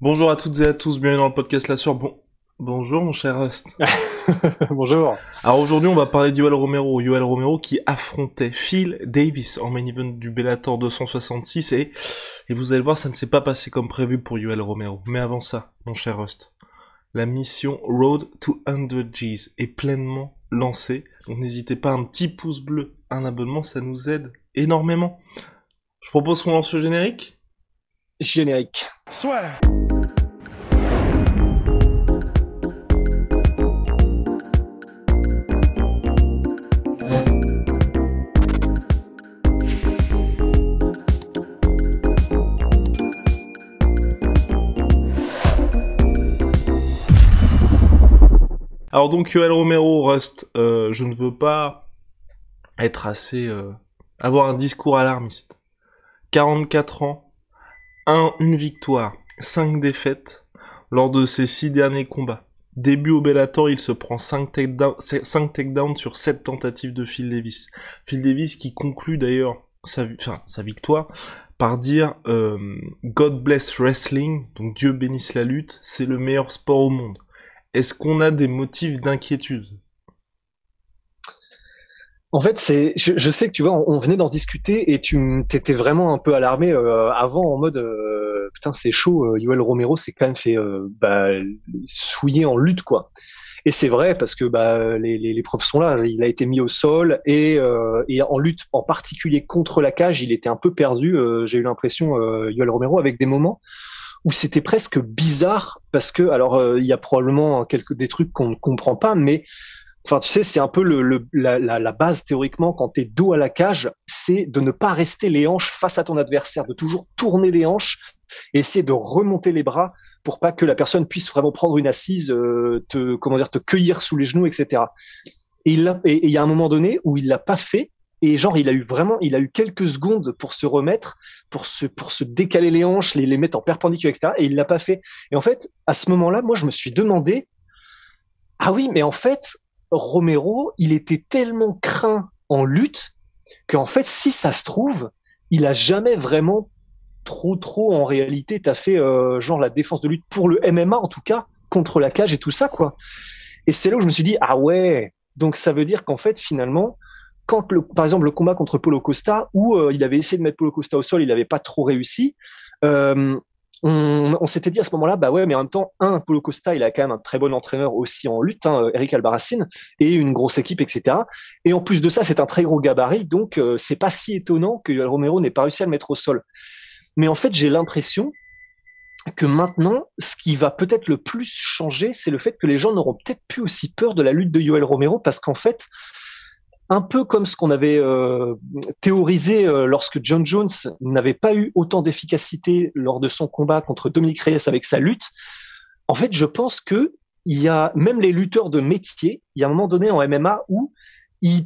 Bonjour à toutes et à tous, bienvenue dans le podcast La Sueur. Bonjour mon cher Rust. Bonjour. Alors aujourd'hui on va parler d'Yoel Romero. Yoel Romero qui affrontait Phil Davis en main event du Bellator 266 et vous allez voir ça ne s'est pas passé comme prévu pour Yoel Romero. Mais avant ça, mon cher Rust, la mission Road to 100 G's est pleinement lancée. Donc n'hésitez pas, un petit pouce bleu, un abonnement, ça nous aide énormément. Je propose qu'on lance le générique. Générique. Soit. Alors donc Yoel Romero, Rust, je ne veux pas être avoir un discours alarmiste. 44 ans, une victoire, 5 défaites lors de ses 6 derniers combats. Début au Bellator, il se prend 5 takedowns sur 7 tentatives de Phil Davis. Phil Davis qui conclut d'ailleurs sa victoire par dire God bless wrestling, donc Dieu bénisse la lutte, c'est le meilleur sport au monde. Est-ce qu'on a des motifs d'inquiétude? En fait, je sais que tu vois, on venait d'en discuter et t'étais vraiment un peu alarmé avant en mode putain c'est chaud, Yoel Romero s'est quand même fait souiller en lutte quoi. Et c'est vrai parce que les preuves sont là. Il a été mis au sol et en lutte en particulier contre la cage, il était un peu perdu. J'ai eu l'impression Yoel Romero avec des moments où c'était presque bizarre parce que alors il y a probablement des trucs qu'on ne comprend pas, mais enfin tu sais c'est un peu la base théoriquement quand t'es dos à la cage, c'est de ne pas rester les hanches face à ton adversaire, de toujours tourner les hanches et essayer de remonter les bras pour pas que la personne puisse vraiment prendre une assise, te cueillir sous les genoux, etc. Et il y a un moment donné où il l'a pas fait. Et genre, il a eu quelques secondes pour se remettre, pour se décaler les hanches, les mettre en perpendiculaire, etc. Et il l'a pas fait. Et en fait, à ce moment-là, moi, je me suis demandé, ah oui, mais en fait, Romero, il était tellement craint en lutte qu'en fait, si ça se trouve, il a jamais vraiment trop en réalité taffé genre la défense de lutte pour le MMA en tout cas contre la cage et tout ça quoi. Et c'est là où je me suis dit ah ouais, donc ça veut dire qu'en fait finalement par exemple le combat contre Paulo Costa où il avait essayé de mettre Paulo Costa au sol, il n'avait pas trop réussi. Euh, on s'était dit à ce moment-là, bah ouais, mais en même temps, Paulo Costa, il a quand même un très bon entraîneur aussi en lutte, Eric Albarracin, et une grosse équipe, etc. Et en plus de ça, c'est un très gros gabarit, donc c'est pas si étonnant que Romero n'ait pas réussi à le mettre au sol. Mais en fait, j'ai l'impression que maintenant, ce qui va peut-être le plus changer, c'est le fait que les gens n'auront peut-être plus aussi peur de la lutte de Yoel Romero, parce qu'en fait, un peu comme ce qu'on avait théorisé lorsque John Jones n'avait pas eu autant d'efficacité lors de son combat contre Dominic Reyes avec sa lutte, en fait, je pense que il y a même les lutteurs de métier, il y a un moment donné en MMA où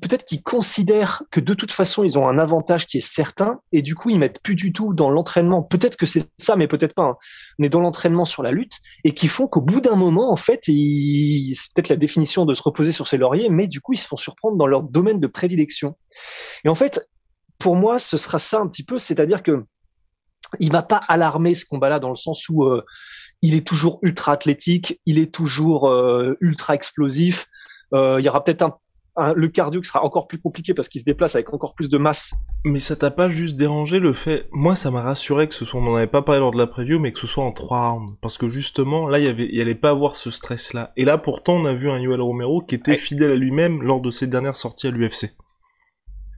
peut-être qu'ils considèrent que de toute façon ils ont un avantage qui est certain et du coup ils mettent plus du tout dans l'entraînement, peut-être que c'est ça mais peut-être pas, hein, mais dans l'entraînement sur la lutte et qui font qu'au bout d'un moment en fait c'est peut-être la définition de se reposer sur ses lauriers, mais du coup ils se font surprendre dans leur domaine de prédilection. Et en fait pour moi ce sera ça un petit peu, c'est-à-dire que il m'a pas alarmé ce combat-là dans le sens où il est toujours ultra athlétique, il est toujours ultra explosif, il y aura peut-être le cardio qui sera encore plus compliqué parce qu'il se déplace avec encore plus de masse. Mais ça t'a pas juste dérangé le fait... Moi, ça m'a rassuré que on n'en avait pas parlé lors de la preview, mais que ce soit en 3 rounds. Parce que justement, là, il y allait pas avoir ce stress-là. Et là, pourtant, on a vu un Yoel Romero qui était fidèle à lui-même lors de ses dernières sorties à l'UFC.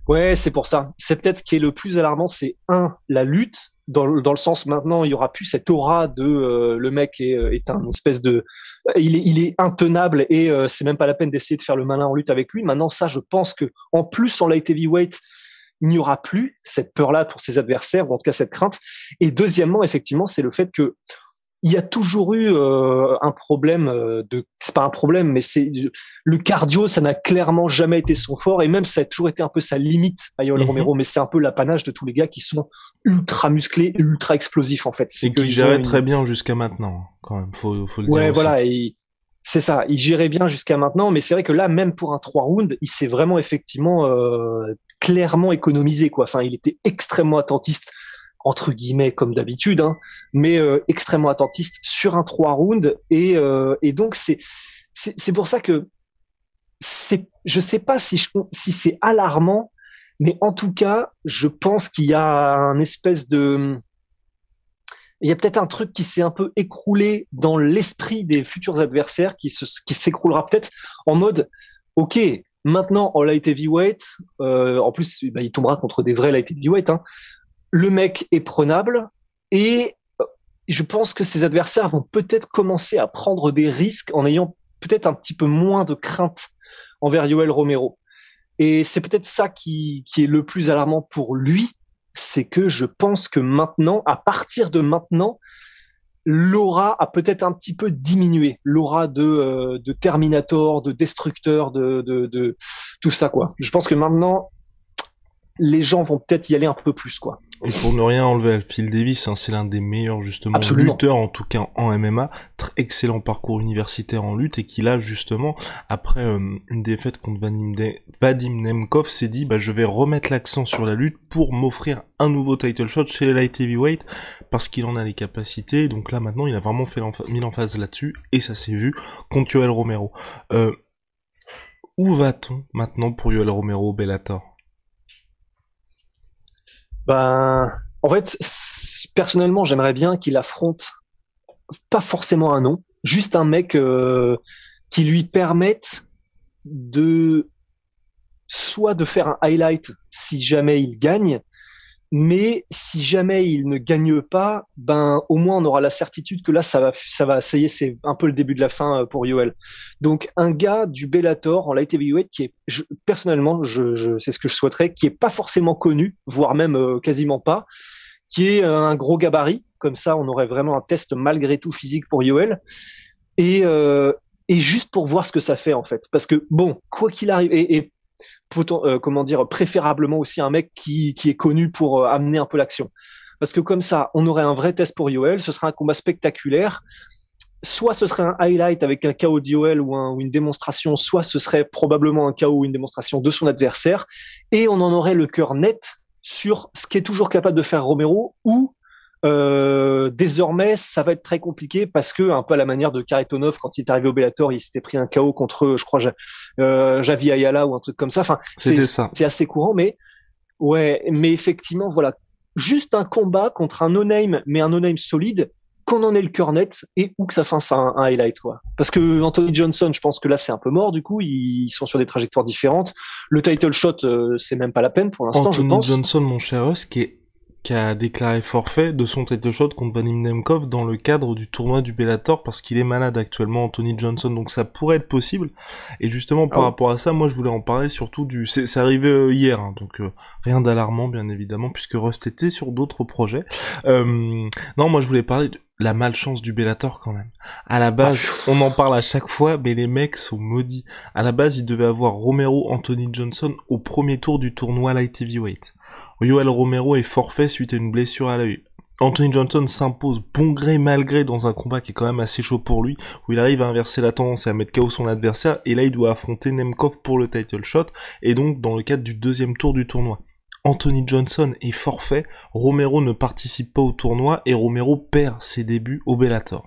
Ouais, c'est pour ça. C'est peut-être ce qui est le plus alarmant, c'est la lutte, dans le sens maintenant, il y aura plus cette aura de le mec est un espèce de... Il est intenable et c'est même pas la peine d'essayer de faire le malin en lutte avec lui. Maintenant, ça, je pense que en plus, en light heavyweight, il n'y aura plus cette peur-là pour ses adversaires, ou en tout cas cette crainte. Et deuxièmement, effectivement, c'est le fait que il y a toujours eu un problème c'est pas un problème, mais c'est le cardio, ça n'a clairement jamais été son fort et même ça a toujours été un peu sa limite à Yoel Romero, mais c'est un peu l'apanage de tous les gars qui sont ultra musclés, ultra explosifs en fait. C'est qu'ils géraient très bien jusqu'à maintenant, quand même, faut le dire. Ouais, aussi. voilà, et c'est ça, il gérait bien jusqu'à maintenant, mais c'est vrai que là, même pour un 3 rounds, il s'est vraiment effectivement clairement économisé quoi. Enfin, il était extrêmement attentiste entre guillemets comme d'habitude, hein, mais extrêmement attentiste sur un 3 rounds et donc c'est pour ça que je sais pas si c'est alarmant, mais en tout cas, je pense qu'il y a un espèce de il y a peut-être un truc qui s'est un peu écroulé dans l'esprit des futurs adversaires qui s'écroulera peut-être en mode OK, maintenant en light heavyweight, en plus bah, il tombera contre des vrais light heavyweight, hein, le mec est prenable et je pense que ses adversaires vont peut-être commencer à prendre des risques en ayant peut-être un petit peu moins de crainte envers Yoel Romero. Et c'est peut-être ça qui est le plus alarmant pour lui, c'est que je pense que maintenant, à partir de maintenant, l'aura a peut-être un petit peu diminué, l'aura de Terminator, de Destructeur, de tout ça quoi. Je pense que maintenant, les gens vont peut-être y aller un peu plus quoi. Et pour ne rien enlever à Phil Davis, hein, c'est l'un des meilleurs justement Absolument. lutteurs, en tout cas en MMA, excellent parcours universitaire en lutte, et qui là justement, après une défaite contre Vadim Nemkov, s'est dit bah je vais remettre l'accent sur la lutte pour m'offrir un nouveau title shot chez les light heavyweight, parce qu'il en a les capacités. Donc là maintenant il a vraiment mis l'emphase là-dessus, et ça s'est vu contre Yoel Romero. Où va-t-on maintenant pour Yoel Romero au Bellator? Ben, en fait, personnellement, j'aimerais bien qu'il affronte pas forcément un nom, juste un mec qui lui permette de soit de faire un highlight si jamais il gagne, mais si jamais il ne gagne pas, ben au moins on aura la certitude que là ça va, ça y est, c'est un peu le début de la fin pour Yoel. Donc un gars du Bellator en light heavyweight qui est, personnellement, c'est ce que je souhaiterais, qui est pas forcément connu, voire même quasiment pas, qui est un gros gabarit. Comme ça, on aurait vraiment un test malgré tout physique pour Yoel et juste pour voir ce que ça fait en fait. Parce que bon, quoi qu'il arrive et comment dire, préférablement aussi un mec qui est connu pour amener un peu l'action. Parce que comme ça, on aurait un vrai test pour Yoel, ce serait un combat spectaculaire. Soit ce serait un highlight avec un KO de Yoel ou une démonstration, soit ce serait probablement un KO ou une démonstration de son adversaire. Et on en aurait le cœur net sur ce qu'est toujours capable de faire Romero, ou désormais ça va être très compliqué parce que un peu à la manière de Kharitonov quand il est arrivé au Bellator, il s'était pris un KO contre je crois Javi Ayala ou un truc comme ça. Enfin, c'est assez courant, mais ouais, mais effectivement voilà, juste un combat contre un no-name, mais un no-name solide, qu'on en ait le cœur net et ou que ça fasse un highlight quoi. Parce que Anthony Johnson, je pense que là c'est un peu mort, du coup ils sont sur des trajectoires différentes. Le title shot c'est même pas la peine pour l'instant, je pense. Anthony Johnson, mon cher Russ, qui a déclaré forfait de son title shot contre Vadim Nemkov dans le cadre du tournoi du Bellator, parce qu'il est malade actuellement, Anthony Johnson, donc ça pourrait être possible. Et justement par rapport à ça, moi je voulais en parler surtout c'est arrivé hier, hein, donc rien d'alarmant bien évidemment, puisque Rust était sur d'autres projets. Non, moi je voulais parler de la malchance du Bellator quand même. À la base, on en parle à chaque fois, mais les mecs sont maudits. À la base, il devait avoir Romero, Anthony Johnson au premier tour du tournoi light heavyweight. Yoel Romero est forfait suite à une blessure à l'œil. Anthony Johnson s'impose bon gré mal gré dans un combat qui est quand même assez chaud pour lui, où il arrive à inverser la tendance et à mettre KO son adversaire, et là il doit affronter Nemkov pour le title shot, et donc dans le cadre du deuxième tour du tournoi. Anthony Johnson est forfait, Romero ne participe pas au tournoi, et Romero perd ses débuts au Bellator.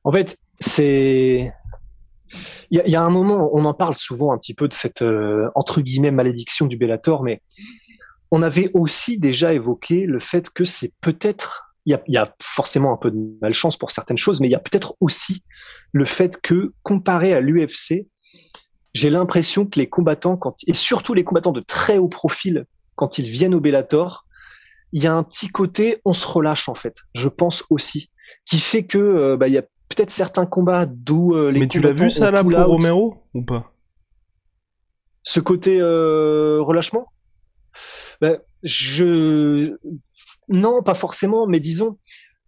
En fait, il y a un moment, on en parle souvent un petit peu de cette entre guillemets malédiction du Bellator, mais on avait aussi déjà évoqué le fait que c'est peut-être, il y a forcément un peu de malchance pour certaines choses, mais il y a peut-être aussi le fait que comparé à l'UFC, j'ai l'impression que les combattants, et surtout les combattants de très haut profil, quand ils viennent au Bellator, il y a un petit côté, on se relâche en fait, je pense aussi, qui fait que il y a peut-être certains combats d'où les mais tu l'as vu ça là pour Romero ou pas? Ce côté relâchement, non, pas forcément, mais disons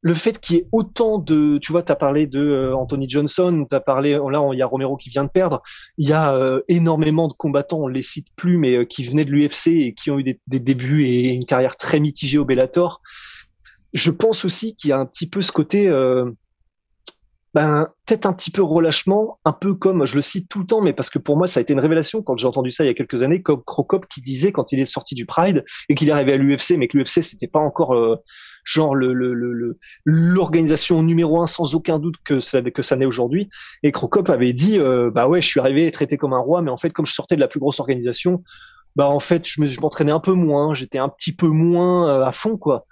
le fait qu'il y ait autant de, tu vois, t'as parlé de Anthony Johnson, t'as parlé, là il y a Romero qui vient de perdre, il y a énormément de combattants, on les cite plus, mais qui venaient de l'UFC et qui ont eu des débuts et une carrière très mitigée au Bellator. Je pense aussi qu'il y a un petit peu ce côté ben peut-être un petit peu relâchement, un peu comme je le cite tout le temps, mais parce que pour moi ça a été une révélation quand j'ai entendu ça il y a quelques années, comme Crocop qui disait quand il est sorti du Pride et qu'il est arrivé à l'UFC, mais que l'UFC c'était pas encore genre l'organisation numéro un sans aucun doute que ça n'est aujourd'hui. Et Crocop avait dit bah ouais, je suis arrivé traité comme un roi, mais en fait comme je sortais de la plus grosse organisation, bah en fait je m'entraînais un peu moins, j'étais un petit peu moins à fond quoi.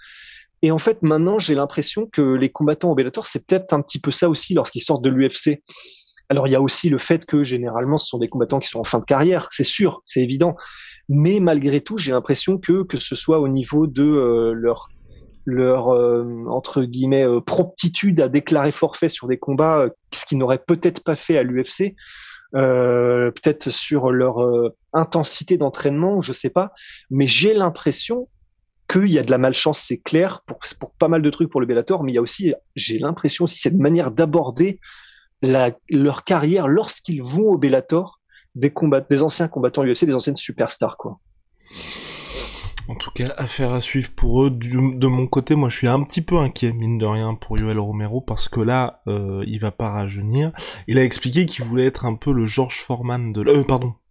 Et en fait, maintenant, j'ai l'impression que les combattants au Bellator, c'est peut-être un petit peu ça aussi lorsqu'ils sortent de l'UFC. Alors, il y a aussi le fait que généralement, ce sont des combattants qui sont en fin de carrière, c'est sûr, c'est évident. Mais malgré tout, j'ai l'impression que ce soit au niveau de leur entre guillemets promptitude à déclarer forfait sur des combats, ce qu'ils n'auraient peut-être pas fait à l'UFC, peut-être sur leur intensité d'entraînement, je sais pas. Mais j'ai l'impression qu'il y a de la malchance, c'est clair, pour pas mal de trucs pour le Bellator, mais il y a aussi, j'ai l'impression aussi, cette manière d'aborder leur carrière lorsqu'ils vont au Bellator, des anciens combattants UFC, des anciennes superstars, quoi. En tout cas, affaire à suivre pour eux. De mon côté, moi je suis un petit peu inquiet, mine de rien, pour Yoel Romero, parce que là, il va pas rajeunir. Il a expliqué qu'il voulait être un peu le George Foreman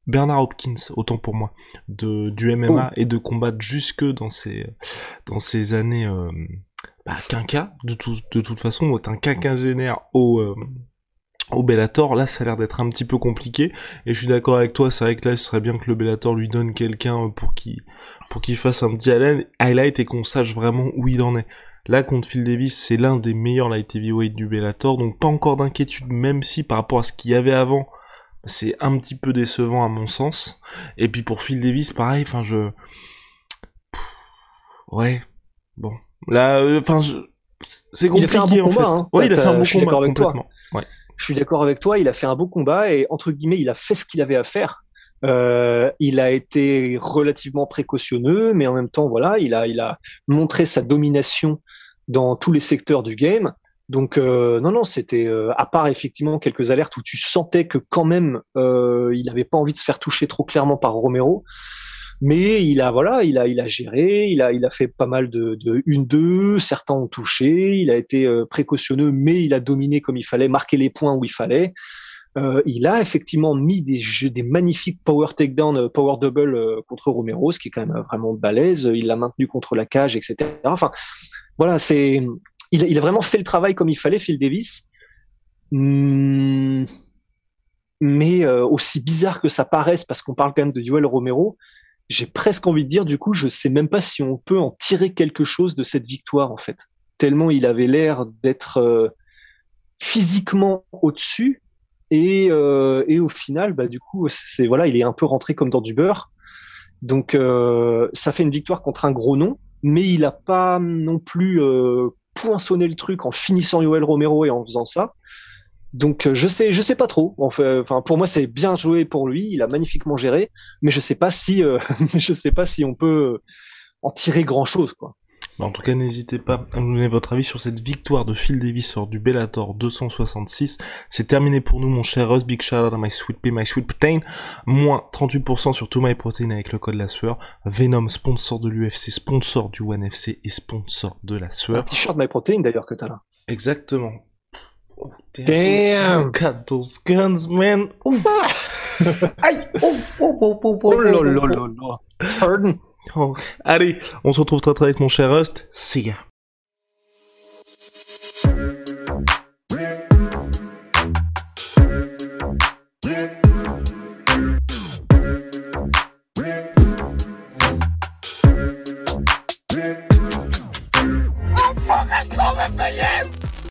Bernard Hopkins, autant pour moi, du MMA et de combattre jusque dans ces années quinquas, de toute façon, être un quinquagénaire au Bellator. Là, ça a l'air d'être un petit peu compliqué, et je suis d'accord avec toi, c'est vrai que là, ce serait bien que le Bellator lui donne quelqu'un pour qu'il fasse un petit highlight et qu'on sache vraiment où il en est. Là, contre Phil Davis, c'est l'un des meilleurs light heavyweight du Bellator, donc pas encore d'inquiétude, même si par rapport à ce qu'il y avait avant, c'est un petit peu décevant à mon sens. Et puis pour Phil Davis, pareil, ouais, bon. Là, c'est compliqué, il a fait un bon combat, en fait. Hein. Ouais, il a fait un bon combat, complètement. Ouais. Je suis d'accord avec toi, il a fait un beau combat et entre guillemets, il a fait ce qu'il avait à faire. Il a été relativement précautionneux, mais en même temps, voilà, il a montré sa domination dans tous les secteurs du game. Donc non, c'était à part effectivement quelques alertes où tu sentais que quand même il n'avait pas envie de se faire toucher trop clairement par Romero. Mais il a géré, il a fait pas mal de 1-2, certains ont touché, il a été précautionneux, mais il a dominé comme il fallait, marqué les points où il fallait. Il a effectivement mis des magnifiques power takedown, power double contre Romero, ce qui est quand même vraiment balèze. Il l'a maintenu contre la cage, etc. Enfin, voilà, il a vraiment fait le travail comme il fallait, Phil Davis. Mais aussi bizarre que ça paraisse, parce qu'on parle quand même de Yoel Romero, j'ai presque envie de dire, du coup, je sais même pas si on peut en tirer quelque chose de cette victoire, en fait. Tellement il avait l'air d'être physiquement au-dessus, et au final, bah, du coup, il est un peu rentré comme dans du beurre. Donc, ça fait une victoire contre un gros nom, mais il a pas non plus poinçonné le truc en finissant Yoel Romero et en faisant ça. Donc je sais pas trop. Enfin pour moi c'est bien joué pour lui, il a magnifiquement géré, mais je sais pas si on peut en tirer grand chose quoi. En tout cas, n'hésitez pas à nous donner votre avis sur cette victoire de Phil Davis hors du Bellator 266. C'est terminé pour nous, mon cher Russ. Big shout out à My Sweet Pea, My Sweet Protein. Moins 38% sur tout My Protein avec le code La Sueur. Venom, sponsor de l'UFC, sponsor du ONE FC et sponsor de La Sueur. Un t-shirt My Protein d'ailleurs que t'as là. Exactement. Oh, damn! Got those guns, man! Ouf! Aïe! Oh là là là là! Pardon! Oh. Allez, on se retrouve très très vite, mon cher Rust. See ya!